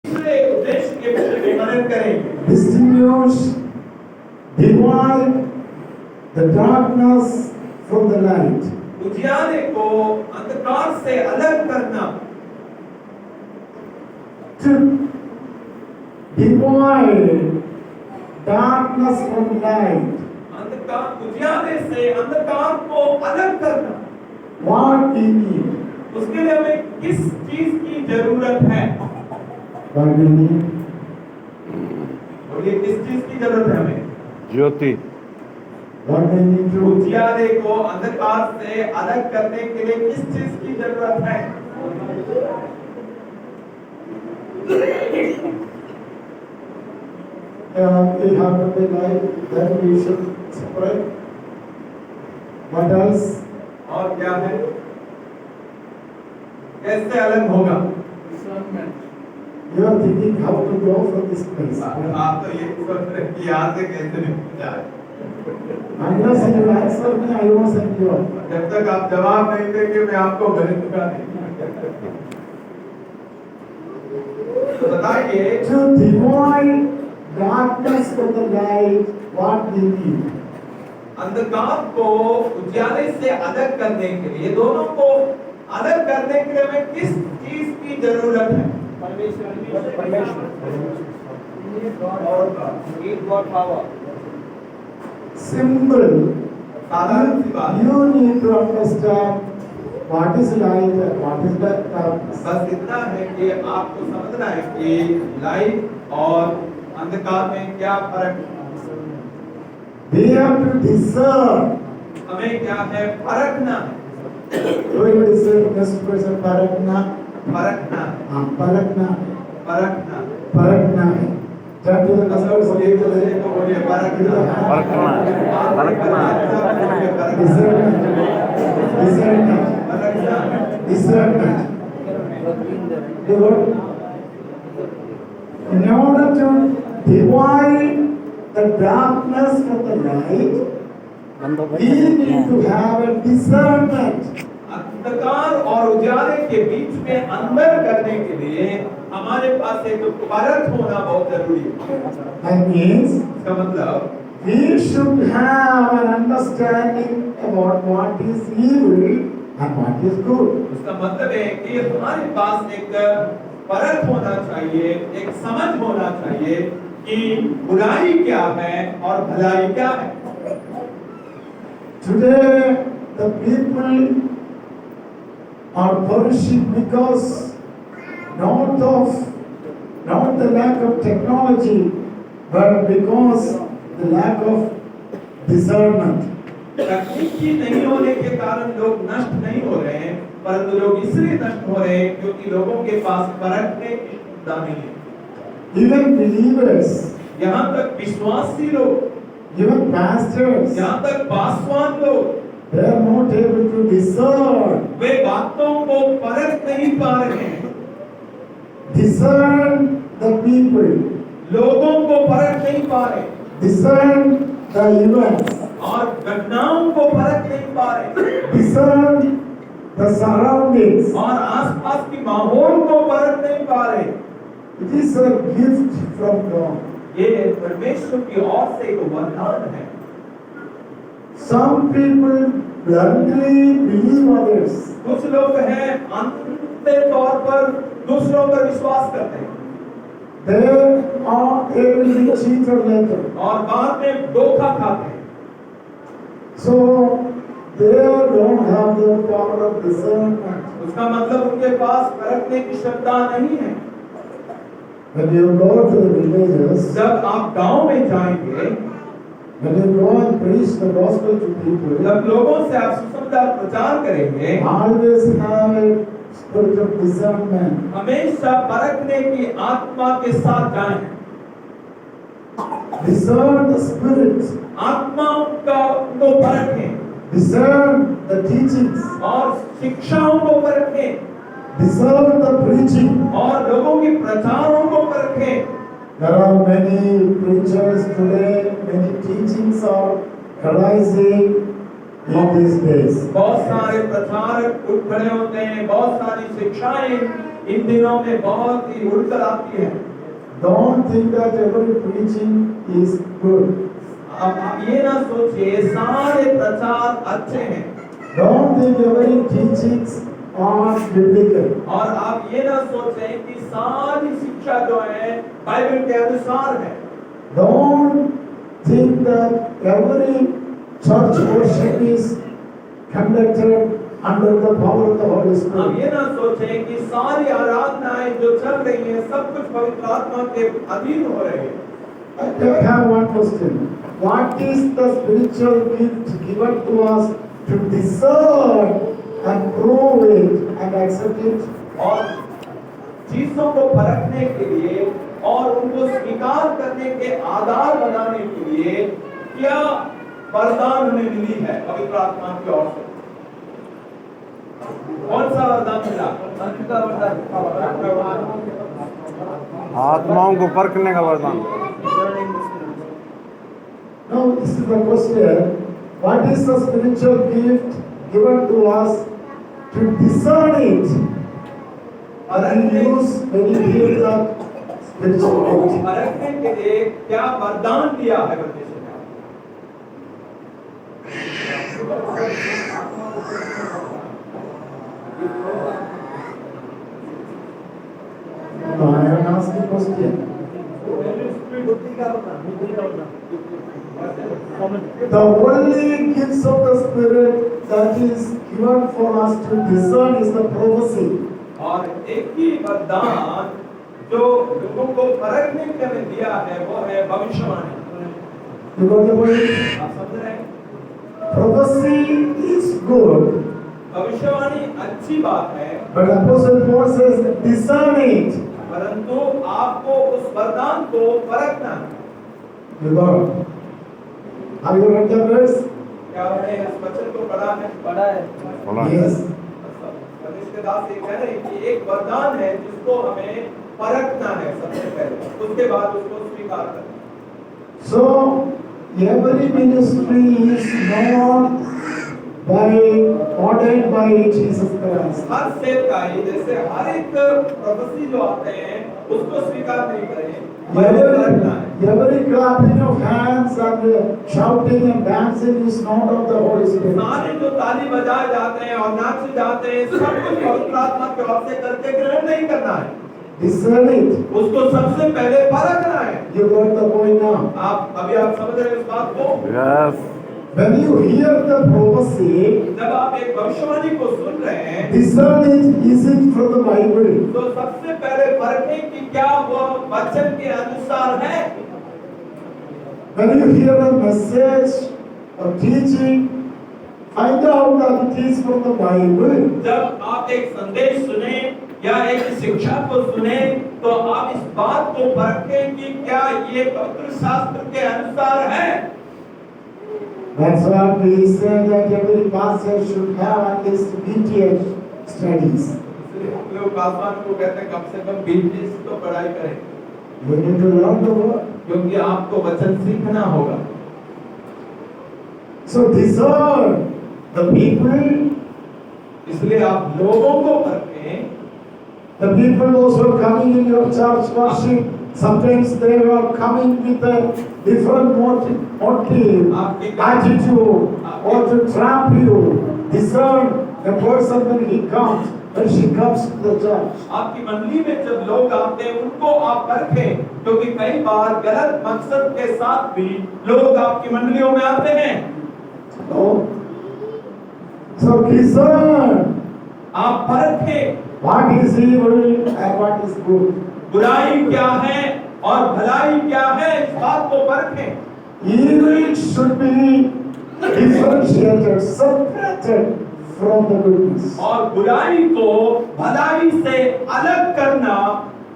दूसरे उद्देश्य के विषय में वर्णन करेंगे। Distinguish, divide the darkness from the light. उजियारे को अंधकार से अलग करना। To divide darkness from light. अंधकार उजियारे से अंधकार को अलग करना। What we need? उसके लिए हमें किस चीज की जरूरत है? What we need? बोलिए, किस चीज की जरूरत है हमें? ज्योति। What we need to? उजियारे को अंधकार से अलग करने के लिए किस चीज की जरूरत है? We have to be light, then we should separate. What else? और क्या है? कैसे अलग होगा? You are thinking how to go from this place. आप तो ये सोच रहे हैं कि यहाँ से कैसे निकल जाए। Unless you answer me, I won't send you out. जब तक आप जवाब नहीं देंगे मैं आपको भेजूंगा नहीं। तो बताइए, To divide darkness from the light, what we need? अंधकार को उजियारे से अलग करने के लिए, दोनों को अलग करने के लिए हमें किस चीज की जरूरत है? Simple. साधारण सी बात। You need to understand what is light and what is darkness. बस इतना है कि आपको समझना है कि लाइट और अंधकार में क्या फर्क है। We have to discern. हमें क्या है? परखना है। Who will discern? Next person, parakna. परखना, Parakna. परखना। Parakna. Turn to the customer. एक दूसरे को बोलिए परखना। Discernment. Discernment. परखना। Discernment. Good. In order to divide the darkness from the light, we need to have a discernment. अंधकार और उजाले के बीच में अंतर करने के लिए हमारे पास एक परख होना बहुत जरूरी है। That means इसका मतलब we should have an understanding about what is evil and what is good. उसका मतलब है कि हमारे पास एक परख होना चाहिए, एक समझ होना चाहिए कि बुराई क्या है और भलाई क्या है। Today, the people are perishing because not the lack of technology, but because the lack of discernment. तकनीकी नहीं होने के कारण लोग नष्ट नहीं हो रहे हैं, परंतु लोग इसलिए नष्ट हो रहे हैं क्योंकि लोगों के पास परखने की क्षमता नहीं है। Even believers, यहाँ तक विश्वासी लोग, even pastors, यहाँ तक पासवान लोग, they are not able to discern. वे बातों को परख नहीं पा रहे हैं। Discern the people. लोगों को परख नहीं पा रहे, Discern the events. और घटनाओं को परख नहीं पा रहे, Discern the surroundings. और आसपास की माहौल को परख नहीं पा रहे। It is a gift from God. ये परमेश्वर की ओर से एक वरदान है। Some people bluntly believe others. कुछ लोग हैं अंधे तौर पर दूसरों पर विश्वास करते हैं They will be cheated later. और बाद में धोखा खाते हैं। So they don't have the power of discernment. उसका मतलब उनके पास परखने की क्षमता नहीं है। When you go to the villages, जब आप गांव में जाएंगे, when you go and preach the gospel to people, जब लोगों से आप सुसमाचार प्रचार करेंगे, always have a spirit of discernment. हमेशा परखने की आत्मा के साथ जाएं। Discern the spirit. आत्माओं को परखें Discern the teachings. और शिक्षाओं को परखें Discern the preaching. और लोगों की प्रचारों को परखें। There are many preachers today, many teachings are arising in these days. बहुत सारे प्रचारक उठ खड़े होते हैं, बहुत सारी शिक्षाएं इन दिनों में बहुत ही उड़कर आती है। Don't think that every preaching is good. अब आप ये ना सोचिए सारे प्रचार अच्छे हैं, Don't think every teachings are biblical. और आप ये ना सोचें कि सारी शिक्षा जो है बाइबल के अनुसार है। Don't think that every church worship is conducted under the power of the Holy आप Spirit. ये ना सोचें कि सारी आराधनाएं जो चल रही हैं सब कुछ पवित्र आत्मा के अधीन हो रही है। I have one question. What is the spiritual gift given to us to discern and prove it and accept it? और चीजों को परखने के लिए और उनको स्वीकार करने के आधार बनाने के लिए क्या वरदान उन्हें मिली है पवित्र आत्मा की ओर से? कौन सा वरदान मिला? आत्माओं को परखने का वरदान। Now this is the question. What is the spiritual gift given to us to discern it? And use when you hear the spiritual gift. परखने के लिए क्या वरदान दिया है परमेश्वर No, I am asking question. The only gifts of the Spirit that is given for us to discern is the prophecy. और एक ही वरदान जो लोगों को परखने के लिए दिया है वो है भविष्यवाणी। You got the point? आप समझ रहे हैं? Prophecy is good, भविष्यवाणी अच्छी बात है, but Apostle Paul says discern it. परंतु आपको उस वरदान को परखना है। You got it? Have you read the verse? क्या आपने इस वचन को पढ़ा है? बोला। Yes. परमेश्वर के दास ये कह रहे हैं कि एक वरदान है जिसको हमें परखना है सबसे पहले, उसके बाद उसको स्वीकार करना। So every ministry is known by ordained by Jesus Christ. हर सेवकाई जैसे हर एक प्रोफेसी जो आते हैं उसको स्वीकार नहीं करें, बल्कि परखना है। Every clapping of hands and shouting and dancing is not of the Holy Spirit. सारे जो ताली बजाए जाते हैं और नाचे जाते हैं सब कुछ पवित्र आत्मा की ओर से करके ग्रहण नहीं करना है, Discern it. उसको सबसे पहले परखना है। You got the point now. आप समझ रहे हैं इस बात को? Yes. When you hear the prophecy, जब आप एक भविष्यवाणी को सुन रहे हैं discern it. Is it from the Bible? तो सबसे पहले परखें कि क्या वो वचन के अनुसार है। When you hear a message or teaching, find out that it is from the Bible. जब आप एक संदेश सुने या एक शिक्षा को सुने तो आप इस बात को परखें कि क्या ये पवित्र शास्त्र के अनुसार है। That's what we say that every pastor should have at least BTS studies. इसलिए हम लोग पासवान को कहते हैं कम से कम 20 तो पढ़ाई करें, You need to learn the word. क्योंकि आपको वचन सीखना होगा। So discern the people. इसलिए आप लोगों को परखें। The people also coming in your church worship, sometimes they are coming with a different motive, attitude, or to trap you. Discern the person when he comes, when she comes to the church. आपकी मंडली में जब लोग आते हैं उनको आप परखें, क्योंकि कई बार गलत मकसद के साथ भी लोग आपकी मंडलियों में आते हैं। So discern आप परखें what is evil and what is good. बुराई क्या है और भलाई क्या है, इस बात को परखें। Evil should be differentiated, separated from the goodness. और बुराई को भलाई से अलग करना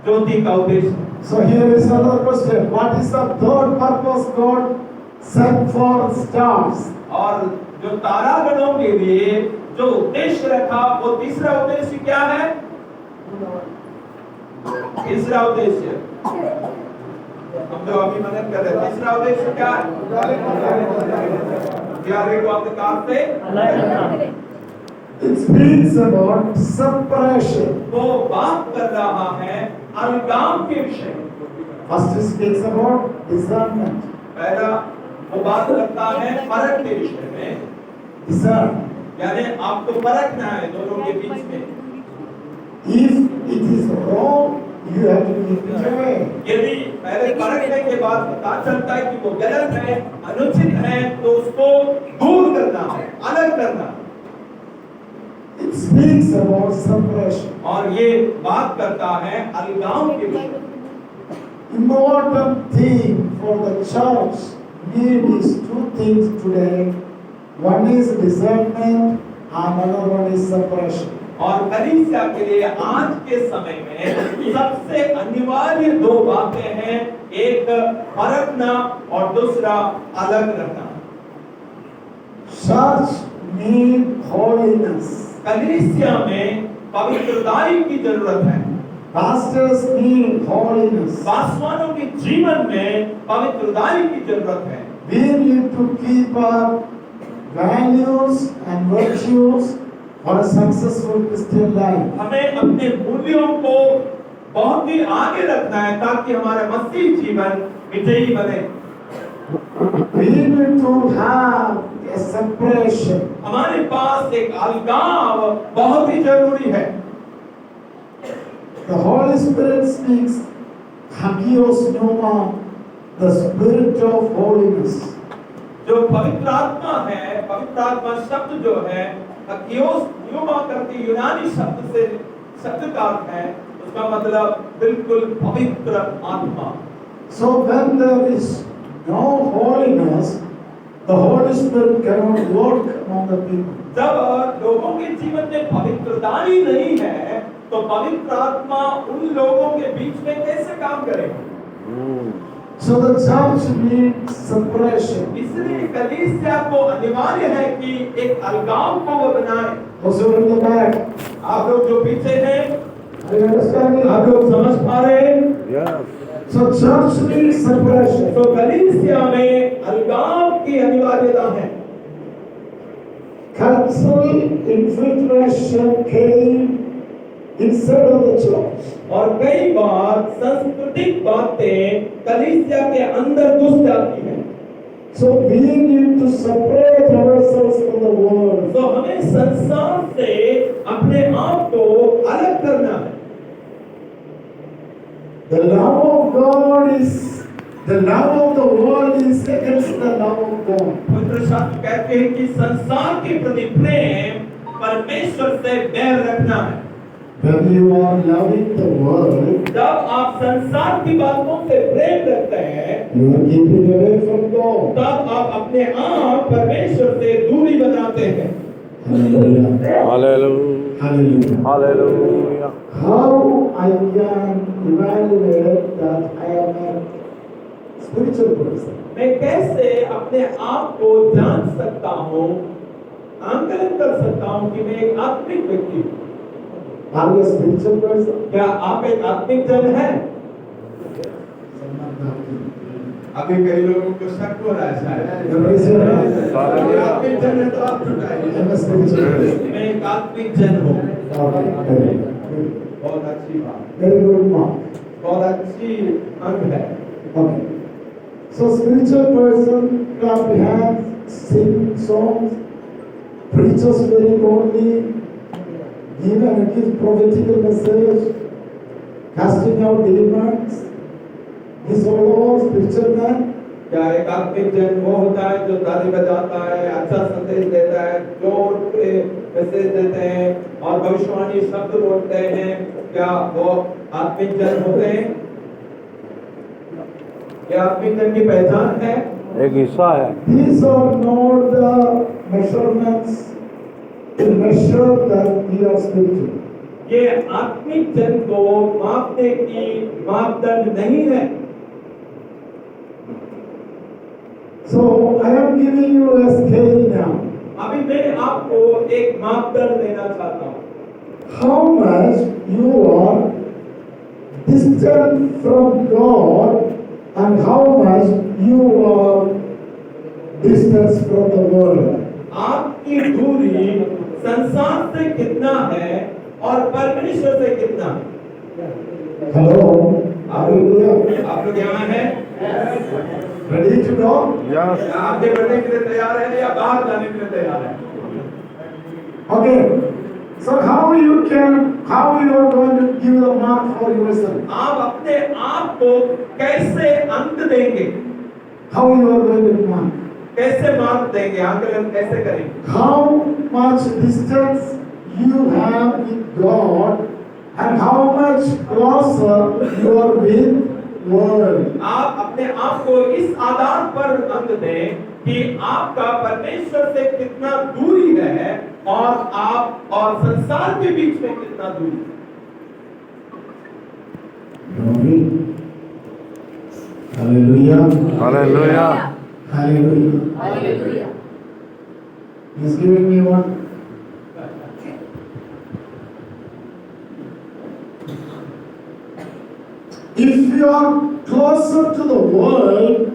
ज्योति का उद्देश्य है। So here is another question. What is the third purpose God set for stars? और जो तारागणों के लिए जो उद्देश्य रखा वो तीसरा उद्देश्य क्या है? तीसरा उद्देश्य हम जो अभी मनन कर रहे हैं, तीसरा उद्देश्य क्या है? प्यारे को अंधकार से It speaks about separation. वो बात कर रहा है अलगाव के विषय में। First it speaks about discernment. पहला वो बात करता है फर्क के विषय में, Discern. यानी आपको परखना है दोनों के बीच में। If it is wrong, you have to keep it away. यदि पहले परखने के बाद पता चलता है कि वो गलत है, अनुचित है, तो उसको दूर करना है, अलग करना है। It speaks about separation. और ये बात करता है अलगाव के विषय में। Important thing for the church need is two things today. One is discernment, and another one is separation. और कलीसिया के लिए आज के समय में सबसे अनिवार्य दो बातें हैं, एक परखना और दूसरा अलग रखना। Church need holiness. कलीसिया में पवित्रताई की जरूरत है। Pastors need holiness. पासवानों के जीवन में पवित्रताई की जरूरत है। We need to keep our values and virtues for a successful Christian life. हमें अपने मूल्यों को बहुत ही आगे रखना है ताकि हमारा मसीह जीवन विजयी बने। We need to have a separation. हमारे पास एक अलगाव बहुत ही जरूरी है। The Holy Spirit speaks hagios pneuma, the spirit of holiness. जो पवित्र आत्मा है, पवित्र आत्मा शब्द जो है हागियोस न्यूमा करके यूनानी शब्द से शब्द का अर्थ है, उसका मतलब बिल्कुल पवित्र आत्मा। So when there is no holiness, the Holy Spirit cannot work among the people. जब लोगों के जीवन में पवित्रता ही नहीं है, तो पवित्र आत्मा उन लोगों के बीच में कैसे काम करेगा? So the church needs separation. इसलिए कलीसिया को अनिवार्य है कि एक अलगाव को वो बनाए। Those who are in the back, आप लोग जो पीछे हैं, are you understanding? आप लोग समझ पा रहे हैं? Yes. So church needs separation. तो कलीसिया में अलगाव की अनिवार्यता है। Cultural infiltration came inside of the church. और कई बार सांस्कृतिक बातें कलीसिया के अंदर घुस जाती हैं। So we need to separate ourselves from the world. तो हमें संसार से अपने आप को अलग करना है। The love of God is, the love of the world is against the love of God. पवित्र शास्त्र कहते हैं कि संसार के प्रति प्रेम परमेश्वर से बैर रखना है। When you are loving the world, जब आप संसार की बातों से प्रेम रखते हैं, you are keeping away from God. तब आप अपने आप परमेश्वर से दूरी बनाते हैं। Hallelujah. Hallelujah. Hallelujah. Hallelujah. How I can evaluate that I am a spiritual person? मैं कैसे अपने आप को जान सकता हूँ, आंकलन कर सकता हूँ कि मैं एक आत्मिक व्यक्ति हूँ? Are you a spiritual person? क्या आप एक आत्मिक जन हैं? अभी कई लोगों को शक हो रहा है शायद। Hallelujah. आत्मिक जन है तो आप I am a spiritual person. मैं एक आत्मिक जन हूँ। Okay. बहुत अच्छी बात, Very good mark. बहुत अच्छी अंग है। Okay. So spiritual person clap hands, sing songs, preaches very boldly, give prophetical message, casting out demons. This all spiritual man. क्या एक आत्मिक जन वो होता है जो ताली बजाता है, अच्छा संदेश देता है, जोर के मैसेज देते हैं और भविष्यवाणी शब्द बोलते हैं? क्या वो आत्मिक जन होते हैं? क्या आत्मिक जन की पहचान है? एक हिस्सा है। These are not the measurements to measure that we are spiritual. ये आत्मिक जन को मापने की मापदंड नहीं है। So I am giving you a scale now. अभी मैं आपको एक मापदंड देना चाहता हूँ। How much you are distant from God and how much you are distant from the world. आपकी दूरी संसार से कितना है और परमेश्वर से कितना है। Hello, are you here? आप लोग यहाँ हैं? Ready to go? Yes. आगे बढ़ने के लिए तैयार हैं या बाहर जाने के लिए तैयार हैं? Okay. So how you are going to give the mark for yourself? आप अपने आप को कैसे अंक देंगे? How you are going to mark? कैसे मार्क देंगे? आकलन कैसे करेंगे? How much distance you have with God and how much closer you are with world. आप अपने आप को इस आधार पर अंक दें कि आपका परमेश्वर से कितना दूरी है और आप और संसार के बीच में कितना दूरी है। Glory. Hallelujah. Hallelujah. Hallelujah. Hallelujah. He's giving me one. If you are closer to the world,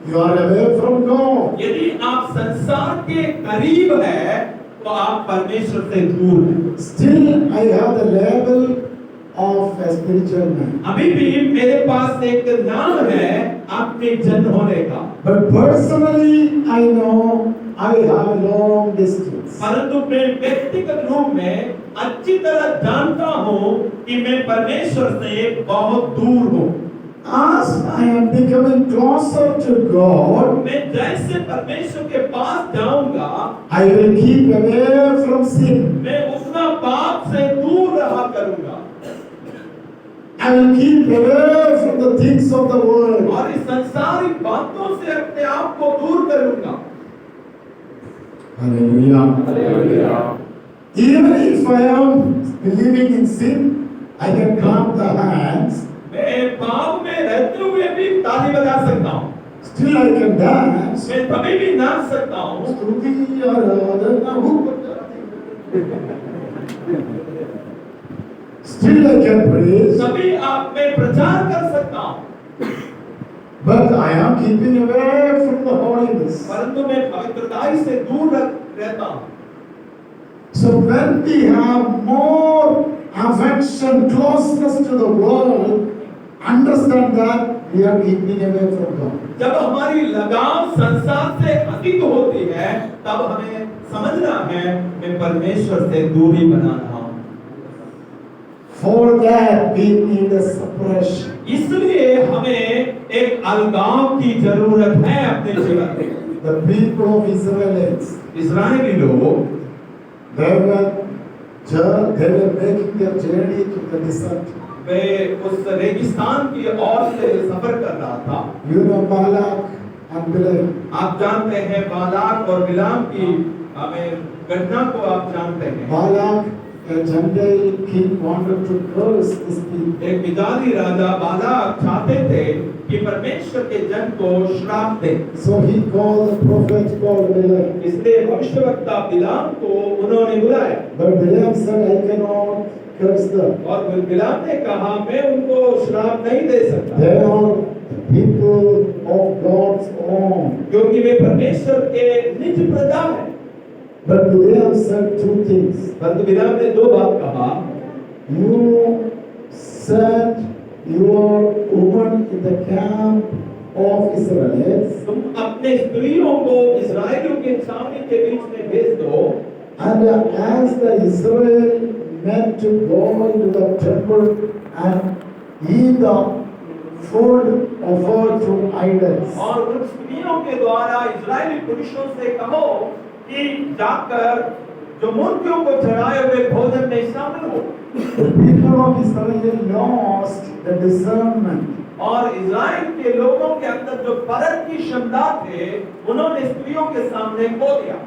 you are away from God. यदि आप संसार के करीब है तो आप परमेश्वर से दूर हैं। Still, I have the label of a spiritual man. अभी भी मेरे पास एक नाम है आपके जन होने का, But personally, I know I have a long distance. परंतु मैं व्यक्तिगत रूप में अच्छी तरह जानता हूँ कि मैं परमेश्वर से बहुत दूर हूँ। As I am becoming closer to God, मैं जैसे परमेश्वर के पास जाऊंगा, I will keep away from sin. मैं उतना पाप से दूर रहा करूंगा I will keep away from the things of the world. और इस संसारिक बातों से अपने आप को दूर करूंगा। Hallelujah. Hallelujah. Even if I am living in sin, I can clap the hands. मैं पाप में रहते हुए भी ताली बजा सकता हूँ, Still I can dance. मैं तभी भी नाच सकता हूँ, स्तुति आराधना हो। Still I can praise. तभी आप में प्रचार कर सकता हूँ, But I am keeping away from the holiness. परंतु मैं पवित्रताई से दूर रहता हूँ। So when we have more affection, closeness to the world, understand that we are keeping away from God. जब हमारी लगाव संसार से अधिक होती है, तब हमें समझना है मैं परमेश्वर से दूरी बना रहा हूँ। For that we need a separation. इसलिए हमें एक अलगाव की जरूरत है अपने जीवन में। The people of Israelites, इस्राएली लोग they were making their journey to the desert. वे उस रेगिस्तान की ओर से सफर कर रहा था। You know Balak and Balaam. आप जानते हैं बालाक और बिलाम की घटना को आप जानते हैं। Balak, a Gentile king, wanted to curse this people. एक विदारी राजा बालाक चाहते थे कि परमेश्वर के जन को श्राप दे, So he called the prophet called Balaam. इसलिए भविष्यवक्ता बिलाम को उन्होंने बुलाया But Balaam said, I cannot curse them. और बिलाम ने कहा मैं उनको श्राप नहीं दे सकता, They are the people of God's own. क्योंकि वे परमेश्वर के निज प्रजा हैं। But Balaam said two things. परंतु बिलाम ने दो बात कहा, You said your woman in the camp of Israelites, तुम अपने स्त्रियों को इस्राएलियों के छावनी के बीच में भेज दो, and as the Israel meant to go into the temple and eat the food offered to idols. और उन स्त्रियों के द्वारा इस्राएली पुरुषों से कहो कि जाकर जो मूर्तियों को चढ़ाए हुए भोजन में शामिल हो। The people of Israel lost the discernment. और इस्राएल के लोगों के अंदर जो परख की क्षमता थे, उन्होंने स्त्रियों के सामने खो दिया।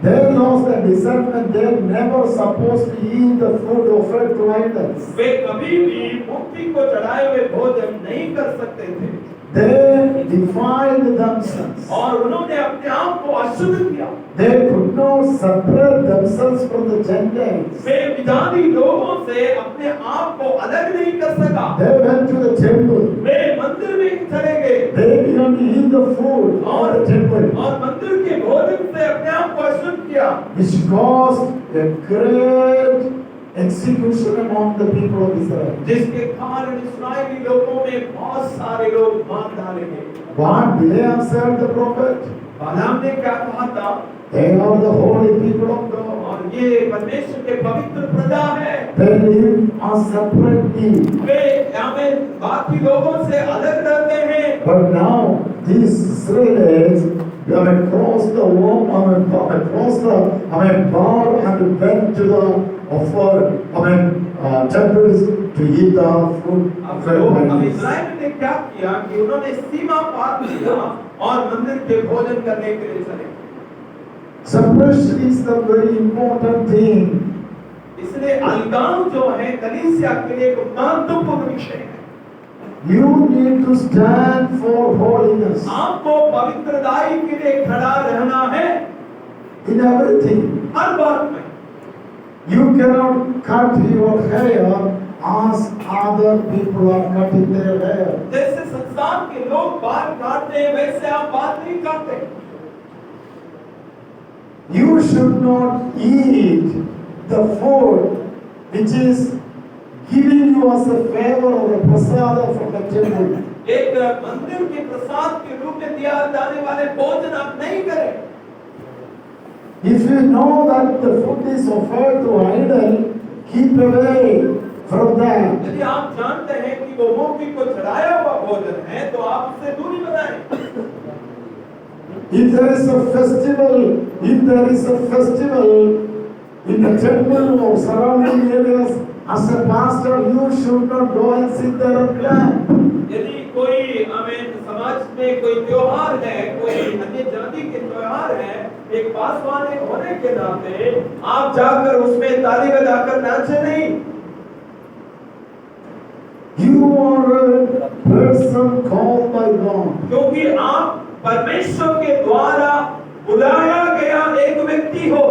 They lost the discernment. They were never supposed to eat the food offered to idols. वे कभी भी मूर्ति को चढ़ाए हुए भोजन नहीं कर सकते थे। They defiled themselves. और उन्होंने अपने आप को अशुद्ध किया। They could not separate themselves from the Gentiles. वे विजाती लोगों से अपने आप को अलग नहीं कर सका। They went to the temple. वे मंदिर में चले गए They began to eat the food of the temple. और मंदिर के भोजन से अपने आप को प्रस्तुत किया, which caused a great execution among the people of Israel. जिसके कारण इस्राएली लोगों में बहुत सारे लोग मार डाले गए। What Bileam said the prophet? बालाम ने क्या कहा था? They are the holy people of God. और ये परमेश्वर के पवित्र प्रजा है। They live on separately. वे हमें बाकी लोगों से अलग रहते हैं। But now these Israelites have crossed the wall, crossed the bar and went to the temples to eat the food. अब इस्राएल ने क्या किया कि उन्होंने सीमा पार किया और मंदिर के भोजन करने के लिए चले। Separation is the very important thing. इसलिए अलगाव जो है कलीसिया के लिए एक महत्वपूर्ण विषय है। You need to stand for holiness. आपको पवित्रताई के लिए खड़ा रहना है in everything. हर बात में। You cannot cut your hair as other people are cutting their hair. जैसे संसार के लोग बाल काटते हैं वैसे आप बाल नहीं काटते। You should not eat the food which is giving you as a favor or a prasada from the temple. एक मंदिर के प्रसाद के रूप में दिया जाने वाले भोजन आप नहीं करें। If you know that the food is offered to idol, keep away from that. यदि आप जानते हैं कि वो मूर्ति को चढ़ाया हुआ भोजन है तो आप उससे दूरी बनाएं। If there is a festival in the temple or surrounding areas, as a pastor, you should not go and sit there and clap. यदि कोई हमें समाज में कोई त्योहार है, कोई अन्य जाति के त्योहार है, एक पासवान होने के नाते आप जाकर उसमें ताली बजाकर नाचे नहीं। You are a person called by God. क्योंकि आप परमेश्वर के द्वारा बुलाया गया एक व्यक्ति हो।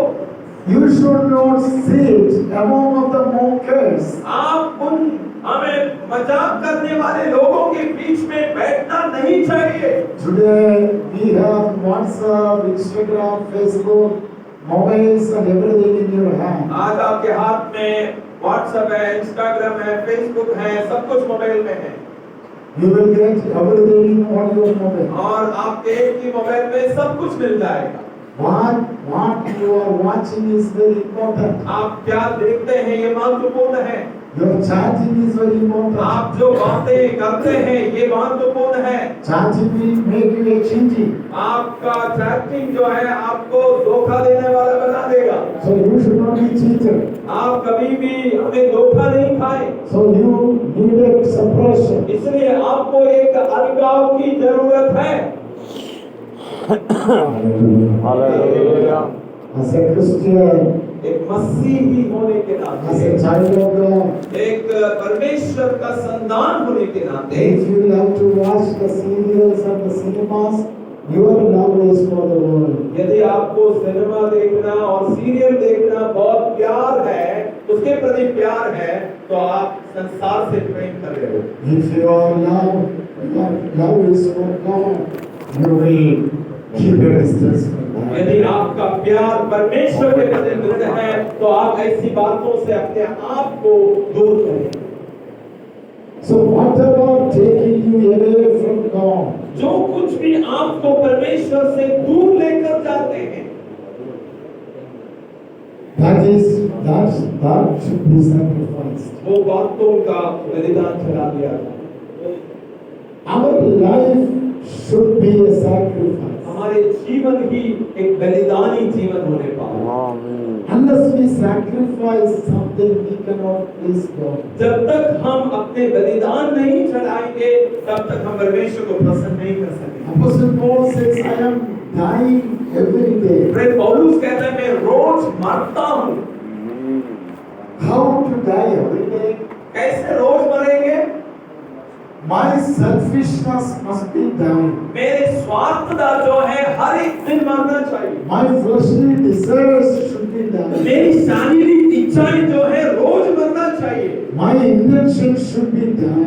You should not sit among the mockers. आप उन हमें मजाक करने वाले लोगों के बीच में बैठना नहीं चाहिए। Today we have WhatsApp, Instagram, Facebook, mobiles and everything in your hand. आज आपके हाथ में WhatsApp है, Instagram है, Facebook है, सब कुछ मोबाइल में है। You will get everything on your mobile. और आपके एक ही मोबाइल में सब कुछ मिल जाएगा। What you are watching is very important. आप क्या देखते हैं ये महत्वपूर्ण है। Your chatting is very important. आप जो बातें करते हैं ये महत्वपूर्ण है। Chatting will make you a chingy. आपका चैटिंग जो है आपको धोखा देने वाला बना देगा। So you should not be cheated. आप कभी भी हमें धोखा नहीं खाए। So you need a separation. इसलिए आपको एक अलगाव की जरूरत है। Hallelujah. As a Christian, एक मसीही होने के as नाते, a child of God, एक परमेश्वर का संतान होने के नाते, if you love to watch the serials and the cinemas, your love is for the world. यदि आपको सिनेमा देखना और सीरियल देखना बहुत प्यार है, उसके प्रति प्यार है, तो आप संसार से प्रेम कर रहे हो। If your love is for God, you will keep a distance from that. यदि आपका प्यार परमेश्वर के प्रति दृढ़ है, तो आप ऐसी बातों से अपने आप को दूर करें। So whatever taking you away from God, जो कुछ भी आपको परमेश्वर से दूर लेकर जाते हैं, that should be sacrificed. वो बातों का बलिदान चढ़ा दिया जाए। Our life should be a sacrifice. हमारे जीवन ही एक बलिदानी जीवन होने पाए। Amen. Unless we sacrifice something, we cannot please God. जब तक हम अपने बलिदान नहीं चढ़ाएंगे, तब तक हम परमेश्वर को प्रसन्न नहीं कर सकेंगे। Apostle Paul says, I am dying every day. प्रेरित पौलुस कहते हैं मैं रोज मरता हूँ। How to die every day? कैसे रोज मरेंगे? My selfishness must be dying. मेरे स्वार्थता जो है हर एक दिन मरना चाहिए। My fleshly desires should be dying. मेरी शारीरिक इच्छाएं जो है रोज मरना चाहिए। My intentions should be dying.